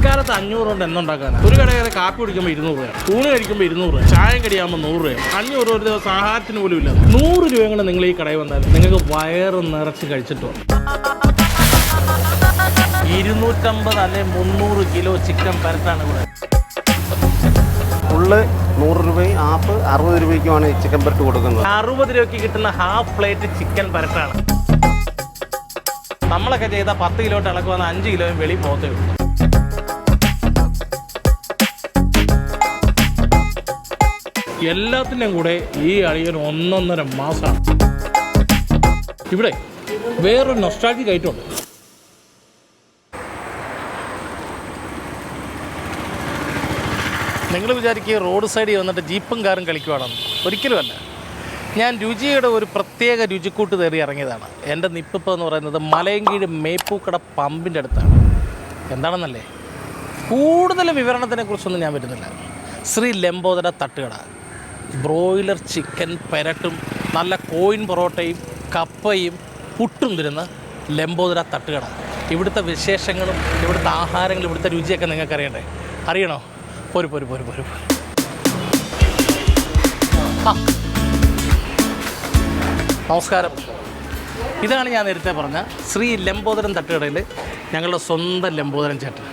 ഇക്കാലത്ത് 500 കൊണ്ട് എന്തുണ്ടാക്കാനാണ്? ഒരു കടയിൽ കാപ്പി കുടിക്കുമ്പോൾ 200 രൂപയാണ്, ഊണ് കഴിക്കുമ്പോൾ 200 രൂപ, ചായം കടിയാകുമ്പോൾ 100 രൂപ, 500 ഒരു ദിവസം ആഹാരത്തിന് പോലും ഇല്ല. 100 രൂപ കൊണ്ട് നിങ്ങൾ ഈ കടയിൽ വന്നാൽ നിങ്ങൾക്ക് വയറ് നിറച്ച് കഴിച്ചിട്ടോ 250 അല്ലെങ്കിൽ 300 കിലോ ചിക്കൻ പരട്ടാണ് ഇവിടെ. ഫുള്ള് 100 രൂപയും ഹാഫ് 60 രൂപയ്ക്കുമാണ് ചിക്കൻ പരട്ട് കൊടുക്കുന്നത്. 60 രൂപയ്ക്ക് കിട്ടുന്ന ഹാഫ് പ്ലേറ്റ് ചിക്കൻ പരട്ടാണ്. നമ്മളൊക്കെ ചെയ്ത 10 കിലോട്ട് ഇളക്ക് വന്ന 5 കിലോയും വെളി പോകത്തേ ഉള്ളൂ. എല്ലാത്തിൻ്റെയും കൂടെ ഈ അളിയൻ 1.5 മാസമാണ്. ഇവിടെ വേറൊരു നൊസ്റ്റാൾജിക് ഐറ്റമുണ്ട്. നിങ്ങൾ വിചാരിക്കുക റോഡ് സൈഡിൽ വന്നിട്ട് ജീപ്പും കാറും കളിക്കുവാണെന്ന്. ഒരിക്കലുമല്ല. ഞാൻ രുചിയുടെ ഒരു പ്രത്യേക രുചിക്കൂട്ട് തേടി ഇറങ്ങിയതാണ്. എൻ്റെ നിപ്പിപ്പം എന്ന് പറയുന്നത് മലയങ്കീഴ് മേപ്പൂക്കട പമ്പിൻ്റെ അടുത്താണ്. എന്താണെന്നല്ലേ, കൂടുതൽ വിവരണത്തിനെ കുറിച്ചൊന്നും ഞാൻ വരുന്നില്ല. ശ്രീ ലംബോദര തട്ടുകട. ബ്രോയിലർ ചിക്കൻ പെരട്ടും നല്ല കോയിൻ പൊറോട്ടയും കപ്പയും പുട്ടും തരുന്ന ലംബോദര തട്ടുകട. ഇവിടുത്തെ വിശേഷങ്ങളും ഇവിടുത്തെ ആഹാരങ്ങളും ഇവിടുത്തെ രുചിയൊക്കെ നിങ്ങൾക്ക് അറിയണ്ടേ? അറിയണോ? പോരു. നമസ്കാരം. ഇതാണ് ഞാൻ നേരത്തെ പറഞ്ഞ ശ്രീ ലംബോദരൻ തട്ടുകടയിൽ ഞങ്ങളുടെ സ്വന്തം ലംബോദരൻ ചേട്ടൻ.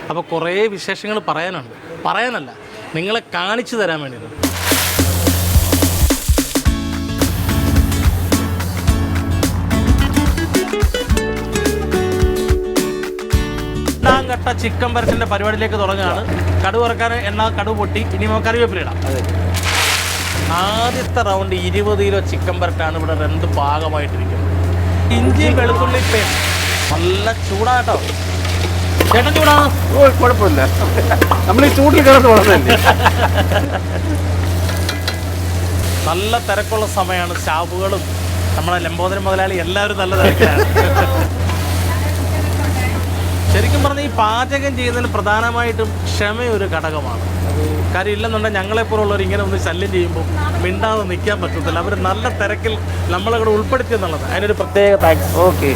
അപ്പോൾ കുറേ വിശേഷങ്ങൾ പറയാനല്ല, നിങ്ങളെ കാണിച്ചു തരാൻ വേണ്ടിയിട്ട്. ഘട്ട ചിക്കൻ പരട്ടിൻ്റെ പരിപാടിയിലേക്ക് തുടങ്ങുകയാണ്. കടുവ് ഇറക്കാൻ കടുവ് പൊട്ടി, ഇനി നമുക്ക് കറിവേപ്പിലിടാം. ആദ്യത്തെ റൗണ്ട് 20 കിലോ ചിക്കൻ പരട്ടാണ് ഇവിടെ 2 ഭാഗമായിട്ടിരിക്കുന്നത്. ഇഞ്ചിയും വെളുത്തുള്ളി പേസ്റ്റ് നല്ല ചൂടാട്ടോ. ചേട്ടൻ ചൂടാണ്? കുഴപ്പമില്ല, നമ്മൾ ഈ ചൂട്ടിൽ കിടന്ന് വളർന്നല്ലേ. നല്ല തിരക്കുള്ള സമയമാണ്. സ്റ്റാഫുകളും നമ്മുടെ ലംബോദരൻ മുതലാളി എല്ലാവരും നല്ല തിരക്കിലാണ്. ശരിക്കും പറഞ്ഞാൽ ഈ പാചകം ചെയ്യുന്നതിന് പ്രധാനമായിട്ടും ക്ഷമയൊരു ഘടകമാണ്. കാര്യം ഇല്ലെന്നുണ്ടെങ്കിൽ ഞങ്ങളെപ്പോലുള്ളവർ ഇങ്ങനെ ഒന്ന് ശല്യം ചെയ്യുമ്പോൾ മിണ്ടാതെ നിൽക്കാൻ പറ്റത്തില്ല. അവർ നല്ല തിരക്കിൽ നമ്മളവിടെ ഉൾപ്പെടുത്തിയെന്നുള്ളത് അതിനൊരു പ്രത്യേക താങ്ക്സ്. ഓക്കെ.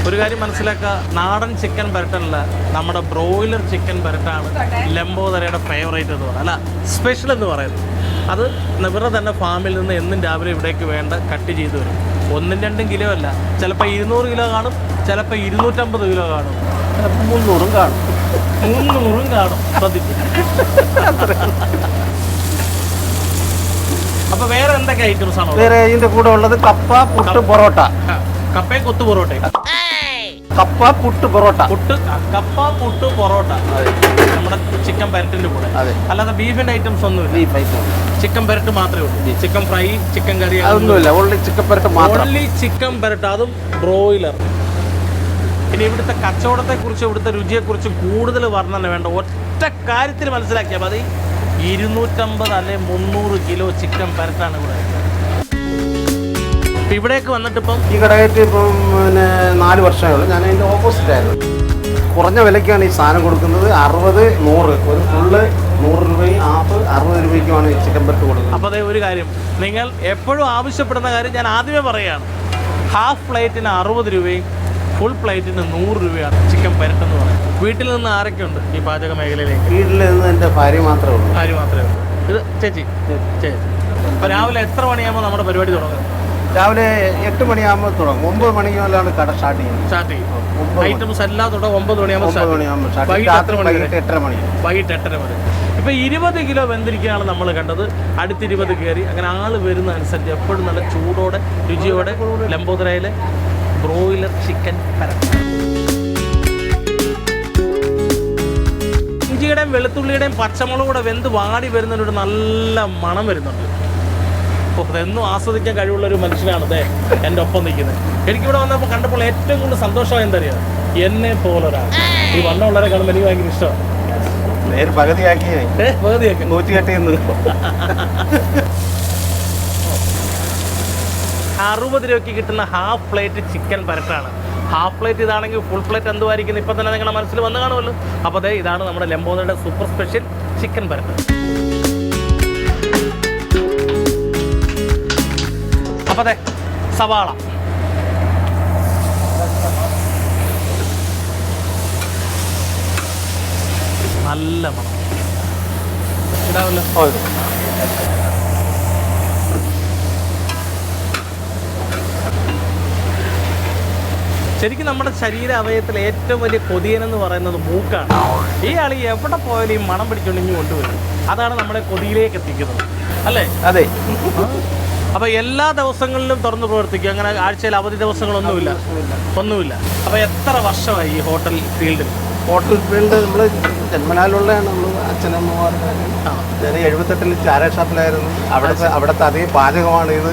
ഒരു കാര്യം മനസ്സിലാക്കുക, നാടൻ ചിക്കൻ പരട്ടല്ല, നമ്മുടെ ബ്രോയിലർ ചിക്കൻ പരട്ടാണ് ലംബോദരയുടെ ഫേവറേറ്റ് എന്ന് പറയുന്നത്, അല്ല സ്പെഷ്യൽ എന്ന് പറയുന്നത്. അത് ഇവരുടെ തന്നെ ഫാമിൽ നിന്ന് എന്നും രാവിലെ ഇവിടേക്ക് വേണ്ട കട്ട് ചെയ്ത് വരും. 1-2 കിലോ അല്ല, ചിലപ്പോൾ 200 കിലോ കാണും, ചിലപ്പോൾ 250 കിലോ കാണും, ചിലപ്പോൾ 300 കാണും. 300 കാണും. ശ്രദ്ധിച്ചു. അപ്പൊ വേറെ എന്തൊക്കെ ഐറ്റംസ് ആണോ? വേറെ ഇതിന്റെ കൂടെ ഉള്ളത് കപ്പ പുട്ട് പൊറോട്ട. കപ്പയും കൊത്തു പൊറോട്ടയും. കപ്പ പുട്ട് പൊറോട്ട. കപ്പ പുട്ട് പൊറോട്ട നമ്മുടെ ചിക്കൻ പരട്ടിന്റെ കൂടെ. അല്ലാതെ ബീഫിന്റെ ഐറ്റംസ് ഒന്നുമില്ല. ചിക്കൻ പരട്ട് മാത്രമേ ഉള്ളൂ. ചിക്കൻ ഫ്രൈ, ചിക്കൻ കറി അതൊന്നുമില്ല. ഓൺലി ചിക്കൻ പരട്ട് മാത്രം. ഓൺലി ചിക്കൻ പരട്ട്, അതും ബ്രോയിലർ. ഇനി ഇവിടുത്തെ കച്ചവടത്തെക്കുറിച്ചും ഇവിടുത്തെ രുചിയെക്കുറിച്ചും കൂടുതൽ വർണ്ണന വേണ്ട. ഒറ്റ കാര്യത്തിൽ മനസ്സിലാക്കിയാൽ മതി, 250 അല്ലെങ്കിൽ 300 കിലോ ചിക്കൻ പരട്ടാണ് ഇവിടെ. ഇപ്പം ഇവിടേക്ക് വന്നിട്ട് ഇപ്പം ഈ കടയായിട്ട് ഇപ്പം 4 വർഷമേ ഉള്ളൂ. ഞാൻ അതിൻ്റെ ഓപ്പോസിറ്റ് ആയിരുന്നു. കുറഞ്ഞ വിലയ്ക്കാണ് ഈ സാധനം കൊടുക്കുന്നത്. 60, 100, ഒരു ഫുള്ള് 100 രൂപയും ഹാഫ് 60 രൂപയ്ക്കുമാണ് ഈ ചിക്കൻ പരട്ട് കൊടുക്കുന്നത്. അപ്പോൾ അതേ ഒരു കാര്യം, നിങ്ങൾ എപ്പോഴും ആവശ്യപ്പെടുന്ന കാര്യം ഞാൻ ആദ്യമേ പറയുകയാണ്. ഹാഫ് പ്ലേറ്റിന് 60 രൂപയും ഫുൾ പ്ലേറ്റിന് 100 രൂപയാണ് ചിക്കൻ പരട്ടെന്ന് പറയുന്നത്. വീട്ടിൽ നിന്ന് ആരൊക്കെ ഉണ്ട് ഈ പാചക മേഖലയിലേക്ക്? വീട്ടിൽ നിന്ന് എൻ്റെ ഭാര്യ മാത്രമേ ഉള്ളൂ. ഭാര്യ മാത്രമേ ഉള്ളൂ. ഇത് ചേച്ചി. അപ്പോൾ രാവിലെ എത്ര മണിയാകുമ്പോൾ നമ്മുടെ പരിപാടി തുടങ്ങും? രാവിലെ 8 മണിയാകുമ്പോൾ തുടങ്ങും. 9 മണിയോലാണ് കട സ്റ്റാർട്ട് ചെയ്യുന്നത്. ഐറ്റംസ് എല്ലാം തുടങ്ങും 9 മണിയാകുമ്പോൾ. വൈകിട്ട് 8:30 മണി. വൈകിട്ട് 8:30 മണി. ഇപ്പോൾ 20 കിലോ വെന്തിരിക്കുകയാണ് നമ്മൾ കണ്ടത്. അടുത്ത് 20 കയറി. അങ്ങനെ ആൾ വരുന്ന അനുസരിച്ച് എപ്പോഴും നല്ല ചൂടോടെ രുചിയോടെ ലംബോദരയിലെ ബ്രോയിലർ ചിക്കൻ പരട്ട്. ഇഞ്ചിയുടെയും വെളുത്തുള്ളിയുടെയും പച്ചമുളകും കൂടെ വെന്ത് വാടി വരുന്നതിനൊരു നല്ല മണം വരുന്നുണ്ട്. അപ്പോൾ അതെന്നും ആസ്വദിക്കാൻ കഴിവുള്ള ഒരു മനുഷ്യനാണ് അതെ എൻ്റെ ഒപ്പം നിൽക്കുന്നത്. എനിക്കിവിടെ വന്നപ്പോൾ കണ്ടപ്പോൾ ഏറ്റവും കൂടുതൽ സന്തോഷമായി എന്തറിയാം, എന്നെ പോലൊരാൾ. ഈ വണ്ണമുള്ളവരെ കാണുമ്പോൾ എനിക്ക് ഭയങ്കര ഇഷ്ടമാണ്. പകുതിയാക്കി 60 രൂപയ്ക്ക് കിട്ടുന്ന ഹാഫ് പ്ലേറ്റ് ചിക്കൻ പരട്ടാണ്. ഹാഫ് പ്ലേറ്റ് ഇതാണെങ്കിൽ ഫുൾ പ്ലേറ്റ് എന്തുമായിരിക്കും ഇപ്പം തന്നെ നിങ്ങളുടെ മനസ്സിൽ വന്ന് കാണുമല്ലോ. അപ്പോൾ അതെ, ഇതാണ് നമ്മുടെ ലംബോദരയുടെ സൂപ്പർ സ്പെഷ്യൽ ചിക്കൻ പരട്ട്. അപ്പോൾ അതെ, സവാള, നല്ല മണം. ഇടാവല്ലോ. ശരിക്കും നമ്മുടെ ശരീര അവയവത്തിൽ ഏറ്റവും വലിയ കൊതിയനെന്ന് പറയുന്നത് മൂക്കാണ്. ഈ ആൾ എവിടെ പോയാലും ഈ മണം പിടിച്ചുകൊണ്ടെങ്കിൽ കൊണ്ടുവരും. അതാണ് നമ്മളെ കൊതിയിലേക്ക് എത്തിക്കുന്നത്, അല്ലേ? അതെ. അപ്പോൾ എല്ലാ ദിവസങ്ങളിലും തുറന്ന് പ്രവർത്തിക്കും, അങ്ങനെ ആഴ്ചയിൽ അവധി ദിവസങ്ങളൊന്നുമില്ല? ഒന്നുമില്ല. അപ്പോൾ എത്ര വർഷമായി ഈ ഹോട്ടൽ ഫീൽഡിൽ? ഹോട്ടൽ ഫീൽഡ് നമ്മൾ ജന്മനാലുള്ളതാണ്. നമ്മൾ അച്ഛനമ്മമാരുടെ ഞാൻ 78-ൽ ചാര ഷാപ്പിലായിരുന്നു. അവിടുത്തെ അതേ പാചകമാണ് ഇത്.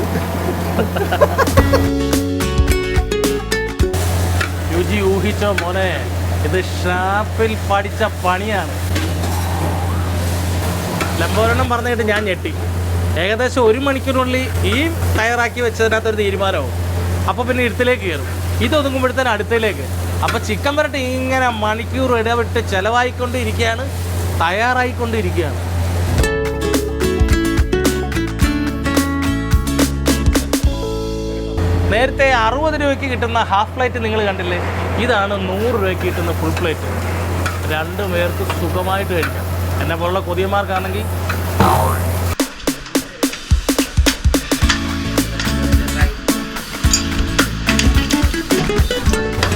രുചി ഊഹിച്ചോ മോനെ, ഇത് ഷാപ്പിൽ പഠിച്ച പണിയാണ്. ലംബോരണം പറഞ്ഞിട്ട് ഞാൻ ഞെട്ടി. ഏകദേശം 1 മണിക്കൂറിനുള്ളിൽ ഈ തയ്യാറാക്കി വെച്ചതിനകത്തൊരു തീരുമാനമാവും. അപ്പോൾ പിന്നെ ഇരുത്തിലേക്ക് കയറും. ഇതൊതുങ്ങുമ്പോഴത്തേന് അടുത്തയിലേക്ക്. അപ്പോൾ ചിക്കൻ വരട്ട് ഇങ്ങനെ മണിക്കൂർ ഇടവിട്ട് ചിലവായിക്കൊണ്ടിരിക്കുകയാണ്, തയ്യാറായിക്കൊണ്ടിരിക്കുകയാണ്. നേരത്തെ 60 രൂപയ്ക്ക് കിട്ടുന്ന ഹാഫ് പ്ലേറ്റ് നിങ്ങൾ കണ്ടില്ലേ? ഇതാണ് 100 രൂപയ്ക്ക് കിട്ടുന്ന ഫുൾ പ്ലേറ്റ്. 2 പേർക്ക് സുഖമായിട്ട് കഴിക്കാം. എന്നെ പോലുള്ള കൊതിയന്മാർക്കാണെങ്കിൽ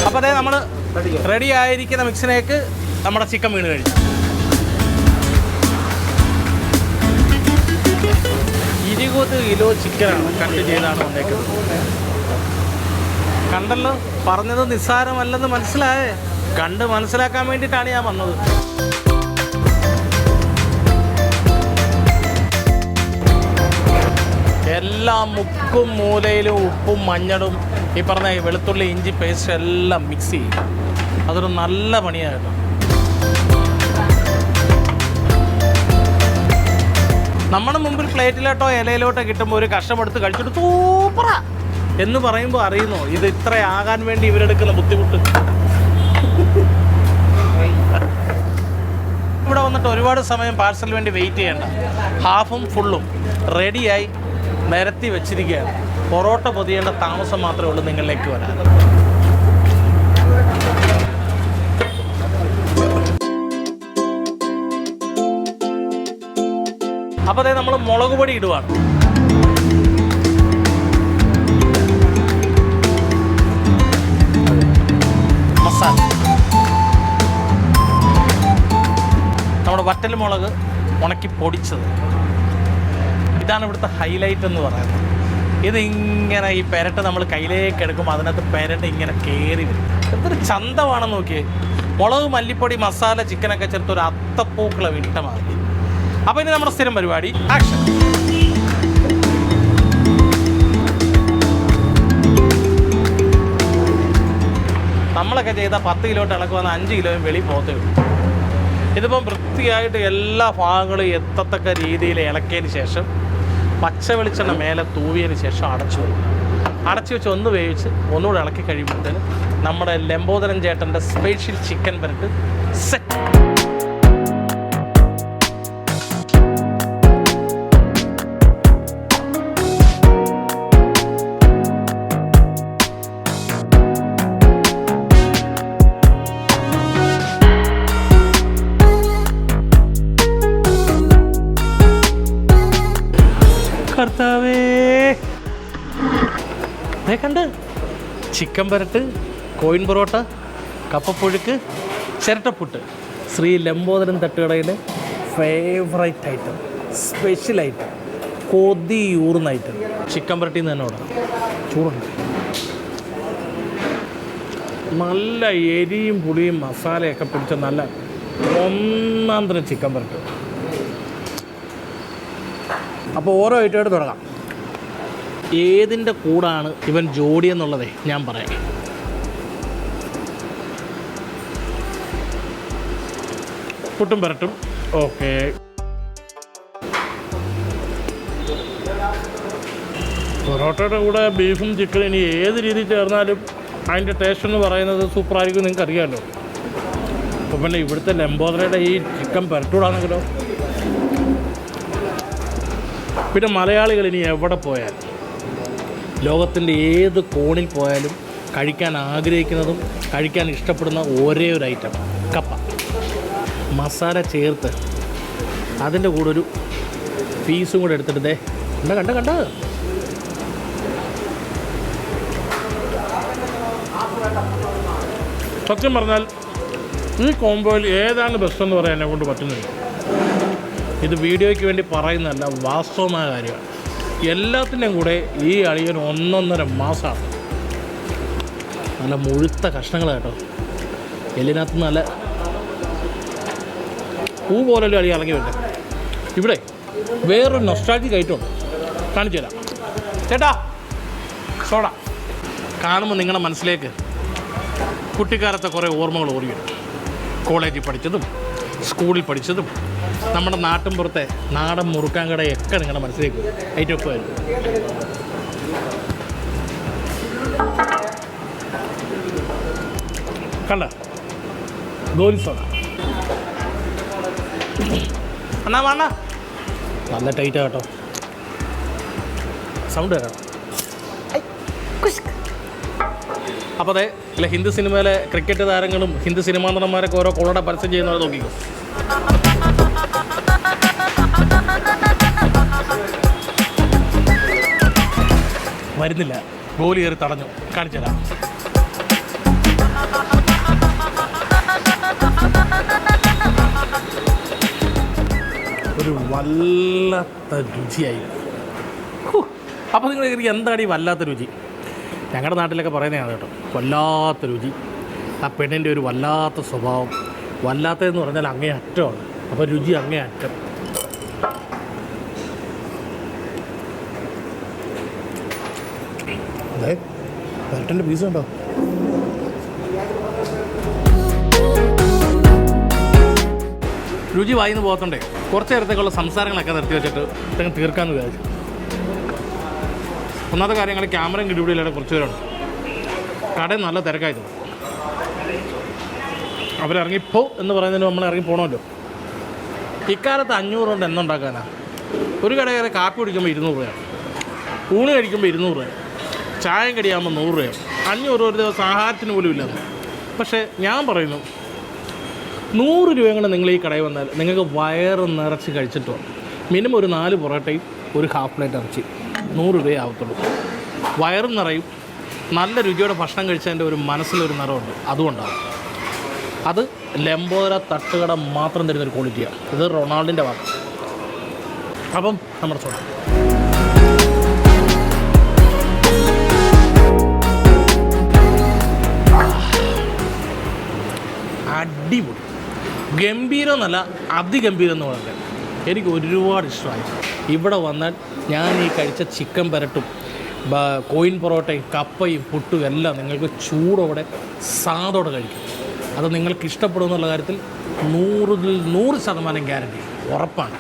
അപ്പോൾ അതേ നമ്മൾ റെഡി ആയിരിക്കുന്ന മിക്സിനേക്ക് നമ്മുടെ ചിക്കൻ വീണ് കഴിഞ്ഞു. 20 കിലോ ചിക്കനാണ് കട്ട് ചെയ്താണ് വന്നേക്കുന്നത്. കണ്ടല്ലോ, പറഞ്ഞത് നിസ്സാരമല്ലെന്ന് മനസ്സിലായേ. കണ്ട് മനസ്സിലാക്കാൻ വേണ്ടിയിട്ടാണ് ഞാൻ വന്നത്. എല്ലാ മുക്കും മൂലയിലും ഉപ്പും മഞ്ഞളും ഈ പറഞ്ഞ വെളുത്തുള്ളി ഇഞ്ചി പേസ്റ്റ് എല്ലാം മിക്സ് ചെയ്യും. അതൊരു നല്ല പണിയായിരുന്നു. നമ്മുടെ മുമ്പിൽ പ്ലേറ്റിലോട്ടോ ഇലയിലോട്ടോ കിട്ടുമ്പോൾ ഒരു കഷ്ണമെടുത്ത് കഴിച്ചിട്ട് സൂപ്പറാ എന്ന് പറയുമ്പോൾ അറിയുന്നോ ഇത് ഇത്ര ആകാൻ വേണ്ടി ഇവരെടുക്കുന്ന ബുദ്ധിമുട്ട്. ഇവിടെ വന്നിട്ട് ഒരുപാട് സമയം പാഴ്സലിന് വേണ്ടി വെയിറ്റ് ചെയ്യണ്ട. ഹാഫും ഫുള്ളും റെഡിയായി നിരത്തി വെച്ചിരിക്കുകയാണ്. പൊറോട്ട പൊതിയേണ്ട താമസം മാത്രമേ ഉള്ളൂ നിങ്ങളിലേക്ക് വരാൻ. അപ്പോൾ അതേ നമ്മൾ മുളക് പൊടി ഇടുവാണ്. മസാല നമ്മുടെ വറ്റൽ മുളക് ഉണക്കി പൊടിച്ചത്. ഇതാണ് ഇവിടുത്തെ ഹൈലൈറ്റ് എന്ന് പറയുന്നത്. ഇതിങ്ങനെ ഈ പെരട്ട് നമ്മൾ കയ്യിലേക്ക് എടുക്കുമ്പോൾ അതിനകത്ത് പെരട്ട് ഇങ്ങനെ കയറി വരും. എന്തൊരു ചന്തമാണെന്ന് നോക്കിയേ. മുളക്, മല്ലിപ്പൊടി, മസാല, ചിക്കനൊക്കെ ചേർത്ത് ഒരു അത്തപ്പൂക്കളെ വിട്ട മാതിരി. അപ്പോൾ ഇനി നമ്മുടെ സ്ഥിരം പരിപാടി ആക്ഷൻ. നമ്മളൊക്കെ ചെയ്ത 10 കിലോട്ട് ഇളക്കുവന്ന് 5 കിലോയും വെളി പോകത്തേ ഉള്ളൂ. ഇതിപ്പം വൃത്തിയായിട്ട് എല്ലാ ഭാഗങ്ങളും എത്തത്തക്ക രീതിയിൽ ഇളക്കിയതിന് ശേഷം പച്ച വെളിച്ചെണ്ണ മേലെ തൂവിയതിന് ശേഷം അടച്ചു വെച്ച് ഒന്ന് വേവിച്ച് ഒന്നുകൂടെ ഇളക്കി കഴിയുമ്പോഴത്തേന് നമ്മുടെ ലംബോദരൻ ചേട്ടൻ്റെ സ്പെഷ്യൽ ചിക്കൻ വരട്ട് സെറ്റ്. കർത്താവേ, കണ്ട് ചിക്കൻ വരട്ട്, കോയിൻ പൊറോട്ട, കപ്പപ്പുഴുക്ക്, ചിരട്ടപ്പുട്ട്. ശ്രീ ലംബോദരൻ തട്ടുകടയിലെ ഫേവറേറ്റ് ഐറ്റം, സ്പെഷ്യൽ ഐറ്റം, കൊതിയൂർന്ന ഐറ്റം ചിക്കൻ വരട്ടിൽ നിന്ന് തന്നെ ഓടാം. ചൂടുണ്ട്, നല്ല എരിയും പുളിയും മസാലയൊക്കെ പിടിച്ച നല്ല ഒന്നാം തരം ചിക്കൻ വരട്ട്. അപ്പോൾ ഓരോ ഐറ്റമായിട്ട് തുടങ്ങാം. ഏതിൻ്റെ കൂടാണ് ഇവൻ ജോഡി എന്നുള്ളതേ ഞാൻ പറയാം. പുട്ടും പരട്ടും ഓക്കെ. പൊറോട്ടയുടെ കൂടെ ബീഫും ചിക്കനും ഇനി ഏത് രീതിയിൽ ചേർന്നാലും അതിൻ്റെ ടേസ്റ്റ് എന്ന് പറയുന്നത് സൂപ്പറായിരിക്കും, നിങ്ങൾക്ക് അറിയാമല്ലോ. അപ്പോൾ പിന്നെ ഇവിടുത്തെ ലംബോദരയുടെ ഈ ചിക്കൻ പരട്ടൂടാണെങ്കിലോ. പിന്നെ മലയാളികൾ ഇനി എവിടെ പോയാലും ലോകത്തിൻ്റെ ഏത് കോണിൽ പോയാലും കഴിക്കാൻ ആഗ്രഹിക്കുന്നതും കഴിക്കാൻ ഇഷ്ടപ്പെടുന്ന ഒരേ ഒരു ഐറ്റം കപ്പ. മസാല ചേർത്ത് അതിൻ്റെ കൂടെ ഒരു പീസും കൂടെ എടുത്തിട്ട് കണ്ട സത്യം പറഞ്ഞാൽ ഈ കോംബോയിൽ ഏതാണ് ബെസ്റ്റ് എന്ന് പറയാൻ എന്നെ കൊണ്ട് പറ്റുന്നില്ല. ഇത് വീഡിയോയ്ക്ക് വേണ്ടി പറയുന്നതല്ല, വാസ്തവമായ കാര്യമാണ്. എല്ലാത്തിൻ്റെയും കൂടെ ഈ അളിയൻ 1.5 മാസമാണ്. നല്ല മുഴുത്ത കഷ്ണങ്ങൾ കേട്ടോ, എല്ലിനകത്ത് നല്ല പൂ പോലല്ലോ അളി ഇറങ്ങി വരട്ടെ. ഇവിടെ വേറൊരു നൊസ്റ്റാൾജിക് ഐറ്റമുണ്ട്, കാണിച്ചു തരാം. ചേട്ടാ സോഡ. കാണുമ്പോൾ നിങ്ങളുടെ മനസ്സിലേക്ക് കുട്ടിക്കാലത്തെ കുറേ ഓർമ്മകൾ ഓടി വരും. കോളേജിൽ പഠിച്ചതും സ്കൂളിൽ പഠിച്ചതും നമ്മുടെ നാട്ടിൻപുറത്തെ നാടൻ മുറുക്കാൻ കടയൊക്കെ നിങ്ങളുടെ മനസ്സിലേക്ക് വരും. ഐറ്റമൊക്കെ വരും. കണ്ട ഗോലി സോഡ അണ്ണാ വേണ്ട, നല്ല ടൈറ്റാ കേട്ടോ. സൗണ്ട് കേട്ടോ. അപ്പോൾ അതെ, അല്ല ഹിന്ദി സിനിമയിലെ ക്രിക്കറ്റ് താരങ്ങളും ഹിന്ദി സിനിമാ നടന്മാരൊക്കെ ഓരോ കൊള്ളയുടെ പരസ്യം ചെയ്യുന്നവരെ നോക്കിക്കോ. വരുന്നില്ല, ഗോലി കയറി തടഞ്ഞു. കാണിച്ചു തരാം. ഒരു വല്ലാത്ത രുചിയായി. അപ്പോൾ നിങ്ങൾ എന്താണ് ഈ വല്ലാത്ത രുചി? ഞങ്ങളുടെ നാട്ടിലൊക്കെ പറയുന്നതാണ് കേട്ടോ, വല്ലാത്ത രുചി. ആ പെണ്ണിൻ്റെ ഒരു വല്ലാത്ത സ്വഭാവം. വല്ലാത്തതെന്ന് പറഞ്ഞാൽ അങ്ങേ അറ്റമാണ്. അപ്പോൾ രുചി അങ്ങേ അറ്റം. അതെ, വരട്ടൻ്റെ പീസ് ഉണ്ടോ? രുചി വായിന്ന് പോകത്തുണ്ടേ. കുറച്ച് നേരത്തേക്കുള്ള സംസാരങ്ങളൊക്കെ നിർത്തി വെച്ചിട്ട് ഇതങ്ങ് തീർക്കാമെന്ന് വിചാരിച്ചു. ഒന്നാമത്തെ കാര്യങ്ങൾ ക്യാമറയും കിടിപിടിയില്ലാതെ കുറച്ച് പേരുണ്ട്. കടയിൽ നല്ല തിരക്കായിരുന്നു. അവരിറങ്ങിപ്പോ എന്ന് പറയുന്നതിന് നമ്മൾ ഇറങ്ങി പോകണമല്ലോ. ഇക്കാലത്ത് 500 കൊണ്ട് എന്നുണ്ടാക്കാനാണ്? ഒരു കട കയറി കാപ്പി കുടിക്കുമ്പോൾ 200 രൂപയാണ്, ഊണ് കഴിക്കുമ്പോൾ 200 രൂപയാണ്, ചായം കടിയാകുമ്പോൾ 100 രൂപയാണ്. 500 ഒരു ദിവസം ആഹാരത്തിന് പോലും ഇല്ലെന്ന്. പക്ഷേ ഞാൻ പറയുന്നു, 100 രൂപയും കൊണ്ട് നിങ്ങൾ ഈ കടയിൽ വന്നാൽ നിങ്ങൾക്ക് വയറ് നിറച്ച് കഴിച്ചിട്ട് വന്നു. മിനിമം ഒരു 4 പൊറോട്ടയും ഒരു ഹാഫ് പ്ലേറ്റ് ഇറച്ചി 100 രൂപയേ ആവത്തുള്ളൂ. വയറും നിറയും. നല്ല രുചിയോടെ ഭക്ഷണം കഴിച്ചതിൻ്റെ ഒരു മനസ്സിലൊരു നിറമുണ്ട്, അതുകൊണ്ടാണ്. അത് ലംബോദര തട്ടുകട മാത്രം തരുന്നൊരു ക്വാളിറ്റിയാണ്. ഇത് റൊണാൾഡിൻ്റെ ഭാഗം. അപ്പം നമ്മുടെ സോഡ അടിപൊളി. ഗംഭീരം എന്നല്ല, അതിഗംഭീരം എന്ന് പറഞ്ഞാൽ എനിക്ക് ഒരുപാട് ഇഷ്ടമായി. ഇവിടെ വന്നാൽ ഞാൻ ഈ കഴിച്ച ചിക്കൻ പരട്ടും കോയിൻ പൊറോട്ടയും കപ്പയും പുട്ടും എല്ലാം നിങ്ങൾക്ക് ചൂടോടെ സാദോടെ കഴിക്കും. അത് നിങ്ങൾക്ക് ഇഷ്ടപ്പെടുമെന്നുള്ള കാര്യത്തിൽ 100% ഗ്യാരണ്ടി, ഉറപ്പാണ്.